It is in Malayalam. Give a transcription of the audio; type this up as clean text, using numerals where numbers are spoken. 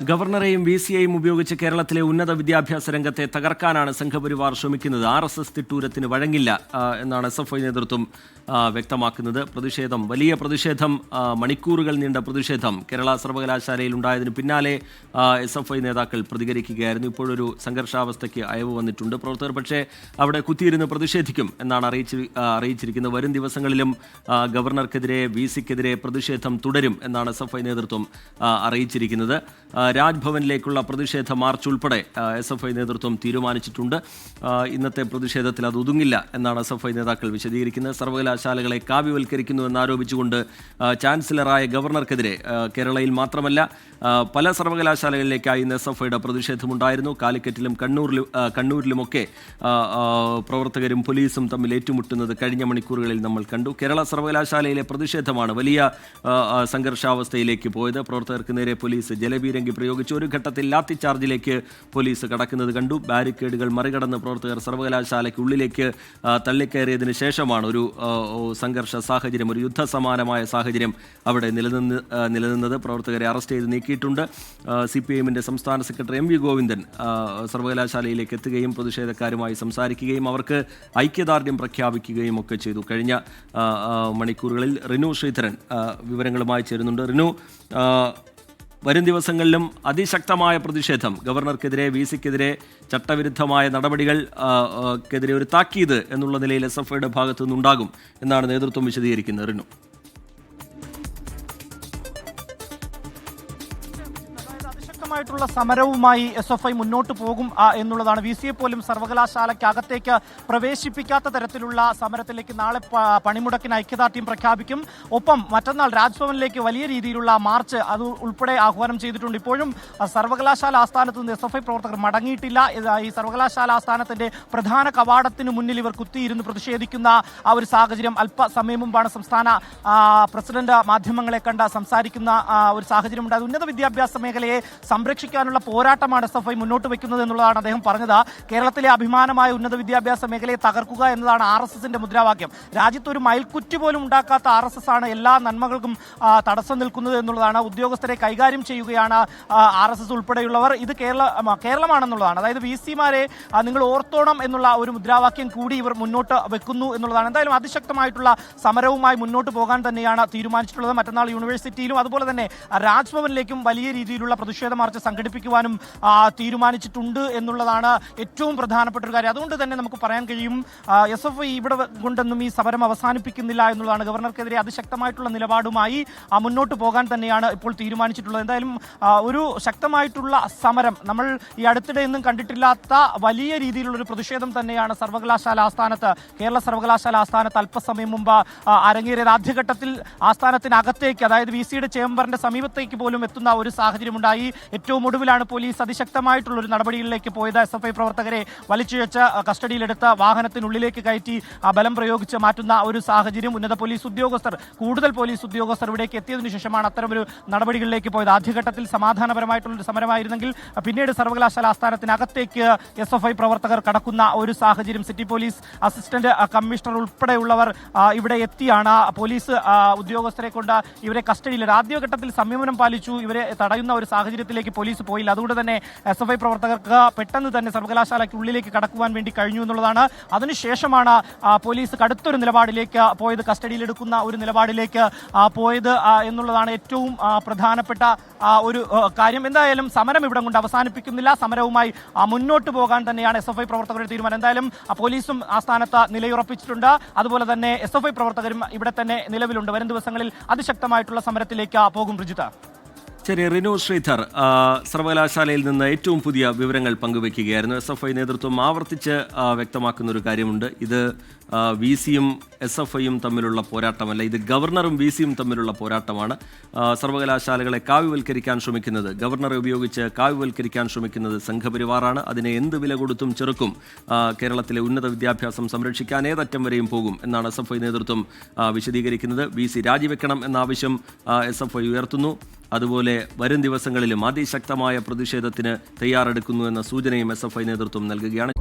ഗവർണറെയും VC-യെയും ഉപയോഗിച്ച് കേരളത്തിലെ ഉന്നത വിദ്യാഭ്യാസ രംഗത്തെ തകർക്കാനാണ് സംഘപരിവാർ ശ്രമിക്കുന്നത്. RSS തിട്ടൂരത്തിന് വഴങ്ങില്ല എന്നാണ് SFI നേതൃത്വം വ്യക്തമാക്കുന്നത്. വലിയ പ്രതിഷേധം, മണിക്കൂറുകൾ നീണ്ട പ്രതിഷേധം കേരള സർവകലാശാലയിൽ ഉണ്ടായതിന് പിന്നാലെ SFI നേതാക്കൾ പ്രതികരിക്കുകയായിരുന്നു. ഇപ്പോഴൊരു സംഘർഷാവസ്ഥയ്ക്ക് അയവ് വന്നിട്ടുണ്ട്. പ്രവർത്തകർ പക്ഷേ അവിടെ കുത്തിയിരുന്ന് പ്രതിഷേധിക്കും എന്നാണ് അറിയിച്ചിരിക്കുന്നത്. വരും ദിവസങ്ങളിലും ഗവർണർക്കെതിരെ VC-ക്കെതിരെ പ്രതിഷേധം തുടരും എന്നാണ് SFI നേതൃത്വം അറിയിച്ചിരിക്കുന്നത്. രാജ്ഭവനിലേക്കുള്ള പ്രതിഷേധ മാർച്ച് ഉൾപ്പെടെ SFI നേതൃത്വം തീരുമാനിച്ചിട്ടുണ്ട്. ഇന്നത്തെ പ്രതിഷേധത്തിൽ അത് ഒതുങ്ങില്ല എന്നാണ് SFI നേതാക്കൾ വിശദീകരിക്കുന്നത്. സർവകലാശാലകളെ കാവ്യവൽക്കരിക്കുന്നു എന്നാരോപിച്ചുകൊണ്ട് ചാൻസലറായ ഗവർണർക്കെതിരെ കേരളയിൽ മാത്രമല്ല പല സർവകലാശാലകളിലേക്കായി ഇന്ന് SFIയുടെ പ്രതിഷേധമുണ്ടായിരുന്നു. കാലിക്കറ്റിലും കണ്ണൂരിലുമൊക്കെ പ്രവർത്തകരും പോലീസും തമ്മിൽ ഏറ്റുമുട്ടുന്നത് കഴിഞ്ഞ മണിക്കൂറുകളിൽ നമ്മൾ കണ്ടു. കേരള സർവകലാശാലയിലെ പ്രതിഷേധമാണ് വലിയ സംഘർഷാവസ്ഥയിലേക്ക് പോയത്. പ്രവർത്തകർക്ക് നേരെ പോലീസ് ജലപീരങ്കി പ്രയോഗിച്ച് ഒരു ഘട്ടത്തിൽ ലാത്തി ചാർജിലേക്ക് പോലീസ് കടക്കുന്നത് കണ്ടു. ബാരിക്കേഡുകൾ മറികടന്ന് പ്രവർത്തകർ സർവകലാശാലയ്ക്കുള്ളിലേക്ക് തള്ളിക്കയറിയതിന് ശേഷമാണ് ഒരു സംഘർഷ സാഹചര്യം, ഒരു യുദ്ധസമാനമായ സാഹചര്യം അവിടെ നിലനിന്നത്. പ്രവർത്തകരെ അറസ്റ്റ് ചെയ്ത് നീക്കിയിട്ടുണ്ട്. CPIM-ന്റെ സംസ്ഥാന സെക്രട്ടറി MV ഗോവിന്ദൻ സർവകലാശാലയിലേക്ക് എത്തുകയും പ്രതിഷേധക്കാരുമായി സംസാരിക്കുകയും അവർക്ക് ഐക്യദാർഢ്യം പ്രഖ്യാപിക്കുകയും ഒക്കെ ചെയ്തു. കഴിഞ്ഞ മണിക്കൂറുകളിൽ റിനു ശ്രീധരൻ വിവരങ്ങളുമായി ചേരുന്നുണ്ട്. റിനു, വരും ദിവസങ്ങളിലും അതിശക്തമായ പ്രതിഷേധം ഗവർണർക്കെതിരെ, VC-ക്കെതിരെ ചട്ടവിരുദ്ധമായ നടപടികൾക്കെതിരെ ഒരു താക്കീത് എന്നുള്ള നിലയിൽ SFIയുടെ ഭാഗത്തു നിന്നുണ്ടാകും എന്നാണ് നേതൃത്വം വിശദീകരിക്കുന്നത്. റിനു, ായിട്ടുള്ള സമരവുമായി SFI മുന്നോട്ട് പോകും എന്നുള്ളതാണ്. VC-യെ പോലും സർവകലാശാലയ്ക്ക് അകത്തേക്ക് പ്രവേശിപ്പിക്കാത്ത തരത്തിലുള്ള സമരത്തിലേക്ക് നാളെ പണിമുടക്കിന് ഐക്യദാർഢ്യം പ്രഖ്യാപിക്കും. ഒപ്പം മറ്റന്നാൾ രാജ്ഭവനിലേക്ക് വലിയ രീതിയിലുള്ള മാർച്ച് അത് ഉൾപ്പെടെ ആഹ്വാനം ചെയ്തിട്ടുണ്ട്. ഇപ്പോഴും സർവകലാശാല ആസ്ഥാനത്ത് നിന്ന് SFI പ്രവർത്തകർ മടങ്ങിയിട്ടില്ല. ഈ സർവകലാശാല ആസ്ഥാനത്തിന്റെ പ്രധാന കവാടത്തിന് മുന്നിൽ ഇവർ കുത്തിയിരുന്ന് പ്രതിഷേധിക്കുന്ന ആ ഒരു സാഹചര്യം അല്പസമയം മുമ്പാണ് സംസ്ഥാന പ്രസിഡന്റ് മാധ്യമങ്ങളെ കണ്ട് സംസാരിക്കുന്ന ഒരു സാഹചര്യം ഉണ്ടായത്. ഉന്നത വിദ്യാഭ്യാസ മേഖലയെ സംരക്ഷിക്കാനുള്ള പോരാട്ടമാണ് SFI മുന്നോട്ട് വെക്കുന്നത് എന്നുള്ളതാണ് അദ്ദേഹം പറഞ്ഞത്. കേരളത്തിലെ അഭിമാനമായ ഉന്നത വിദ്യാഭ്യാസ മേഖലയെ തകർക്കുക എന്നതാണ് RSSന്റെ മുദ്രാവാക്യം. രാജ്യത്ത് ഒരു മയിൽക്കുറ്റി പോലും ഉണ്ടാക്കാത്ത RSS ആണ് എല്ലാ നന്മകൾക്കും തടസ്സം നിൽക്കുന്നത് എന്നുള്ളതാണ്. ഉദ്യോഗസ്ഥരെ കൈകാര്യം ചെയ്യുകയാണ് RSS ഉൾപ്പെടെയുള്ളവർ. ഇത് കേരളമാണെന്നുള്ളതാണ്. അതായത് VC-മാരെ നിങ്ങൾ ഓർത്തോണം എന്നുള്ള ഒരു മുദ്രാവാക്യം കൂടി ഇവർ മുന്നോട്ട് വെക്കുന്നു എന്നുള്ളതാണ്. എന്തായാലും അതിശക്തമായിട്ടുള്ള സമരവുമായി മുന്നോട്ട് പോകാൻ തന്നെയാണ് തീരുമാനിച്ചിട്ടുള്ളത്. മറ്റന്നാൾ യൂണിവേഴ്സിറ്റിയിലും അതുപോലെ തന്നെ രാജ്ഭവനിലേക്കും വലിയ രീതിയിലുള്ള പ്രതിഷേധ മാർച്ച് സംഘടിപ്പിക്കുവാനും തീരുമാനിച്ചിട്ടുണ്ട് എന്നുള്ളതാണ് ഏറ്റവും പ്രധാനപ്പെട്ട ഒരു കാര്യം. അതുകൊണ്ട് തന്നെ നമുക്ക് പറയാൻ കഴിയും SFI ഇവിടെ കൊണ്ടൊന്നും ഈ സമരം അവസാനിപ്പിക്കുന്നില്ല എന്നുള്ളതാണ്. ഗവർണർക്കെതിരെ അതിശക്തമായിട്ടുള്ള നിലപാടുമായി മുന്നോട്ട് പോകാൻ തന്നെയാണ് ഇപ്പോൾ തീരുമാനിച്ചിട്ടുള്ളത്. എന്തായാലും ഒരു ശക്തമായിട്ടുള്ള സമരം നമ്മൾ ഈ അടുത്തിടെയൊന്നും കണ്ടിട്ടില്ലാത്ത വലിയ രീതിയിലുള്ളൊരു പ്രതിഷേധം തന്നെയാണ് കേരള സർവകലാശാല ആസ്ഥാനത്ത് അല്പസമയം മുമ്പ് അരങ്ങേറിയത്. ആദ്യഘട്ടത്തിൽ ആസ്ഥാനത്തിനകത്തേക്ക്, അതായത് VC-യുടെ ചേംബറിന്റെ സമീപത്തേക്ക് പോലും എത്തുന്ന ഒരു സാഹചര്യമുണ്ടായി. ഏറ്റവും ഒടുവിലാണ് പോലീസ് അതിശക്തമായിട്ടുള്ള ഒരു നടപടികളിലേക്ക് പോയത്. SFI പ്രവർത്തകരെ വലിച്ചിഴച്ച് കസ്റ്റഡിയിലെടുത്ത് വാഹനത്തിനുള്ളിലേക്ക് കയറ്റി ബലം പ്രയോഗിച്ച് മാറ്റുന്ന ഒരു സാഹചര്യം. കൂടുതൽ പോലീസ് ഉദ്യോഗസ്ഥർ ഇവിടേക്ക് എത്തിയതിനു ശേഷമാണ് അത്തരമൊരു നടപടികളിലേക്ക് പോയത്. ആദ്യഘട്ടത്തിൽ സമാധാനപരമായിട്ടുള്ളൊരു സമരമായിരുന്നെങ്കിൽ പിന്നീട് സർവകലാശാല ആസ്ഥാനത്തിനകത്തേക്ക് SFI പ്രവർത്തകർ കടക്കുന്ന ഒരു സാഹചര്യം. സിറ്റി പോലീസ് അസിസ്റ്റന്റ് കമ്മീഷണർ ഉൾപ്പെടെയുള്ളവർ ഇവിടെ എത്തിയാണ് പോലീസ് ഉദ്യോഗസ്ഥരെ കൊണ്ട് ഇവരെ കസ്റ്റഡിയിലെടുത്ത്. ആദ്യഘട്ടത്തിൽ സംയമനം പാലിച്ചു. ഇവരെ തടയുന്ന ഒരു സാഹചര്യത്തിലേക്ക് പോലീസ് പോയില്ല. അതുകൊണ്ട് തന്നെ SFI പ്രവർത്തകർക്ക് പെട്ടെന്ന് തന്നെ സർവകലാശാലയ്ക്ക് ഉള്ളിലേക്ക് കടക്കുവാൻ വേണ്ടി കഴിഞ്ഞു എന്നുള്ളതാണ്. അതിനുശേഷമാണ് പോലീസ് കടുത്തൊരു നിലപാടിലേക്ക് പോയത്, കസ്റ്റഡിയിലെടുക്കുന്ന ഒരു നിലപാടിലേക്ക് പോയത് എന്നുള്ളതാണ് ഏറ്റവും പ്രധാനപ്പെട്ട ഒരു കാര്യം. എന്തായാലും സമരം ഇവിടെ കൊണ്ട് അവസാനിപ്പിക്കുന്നില്ല. സമരവുമായി മുന്നോട്ട് പോകാൻ തന്നെയാണ് SFI പ്രവർത്തകരുടെ തീരുമാനം. എന്തായാലും പോലീസും ആസ്ഥാനത്ത് നിലയുറപ്പിച്ചിട്ടുണ്ട്. അതുപോലെ തന്നെ SFI പ്രവർത്തകരും ഇവിടെ തന്നെ നിലവിലുണ്ട്. വരും ദിവസങ്ങളിൽ അതിശക്തമായിട്ടുള്ള സമരത്തിലേക്ക് പോകും. ഋജിത, ശരി. റിനു ശ്രീധർ സർവകലാശാലയിൽ നിന്ന് ഏറ്റവും പുതിയ വിവരങ്ങൾ പങ്കുവയ്ക്കുകയായിരുന്നു. SFI നേതൃത്വം ആവർത്തിച്ച് വ്യക്തമാക്കുന്ന ഒരു കാര്യമുണ്ട്. ഇത് VC-യും SFI-യും തമ്മിലുള്ള പോരാട്ടമല്ല, ഇത് ഗവർണറും VC-യും തമ്മിലുള്ള പോരാട്ടമാണ്. സർവകലാശാലകളെ കാവ്യവൽക്കരിക്കാൻ ശ്രമിക്കുന്നത്, ഗവർണറെ ഉപയോഗിച്ച് കാവ്യവൽക്കരിക്കാൻ ശ്രമിക്കുന്നത് സംഘപരിവാറാണ്. അതിനെ എന്ത് വില കൊടുത്തും ചെറുക്കും. കേരളത്തിലെ ഉന്നത വിദ്യാഭ്യാസം സംരക്ഷിക്കാൻ ഏതറ്റം വരെയും പോകും എന്നാണ് SFI നേതൃത്വം വിശദീകരിക്കുന്നത്. VC രാജിവെക്കണം എന്ന ആവശ്യം SFI ഉയർത്തുന്നു. അതുപോലെ വരും ദിവസങ്ങളിലും അതിശക്തമായ പ്രതിഷേധത്തിന് തയ്യാറെടുക്കുന്നു എന്ന സൂചനയും SFI നേതൃത്വം നൽകുകയാണ്.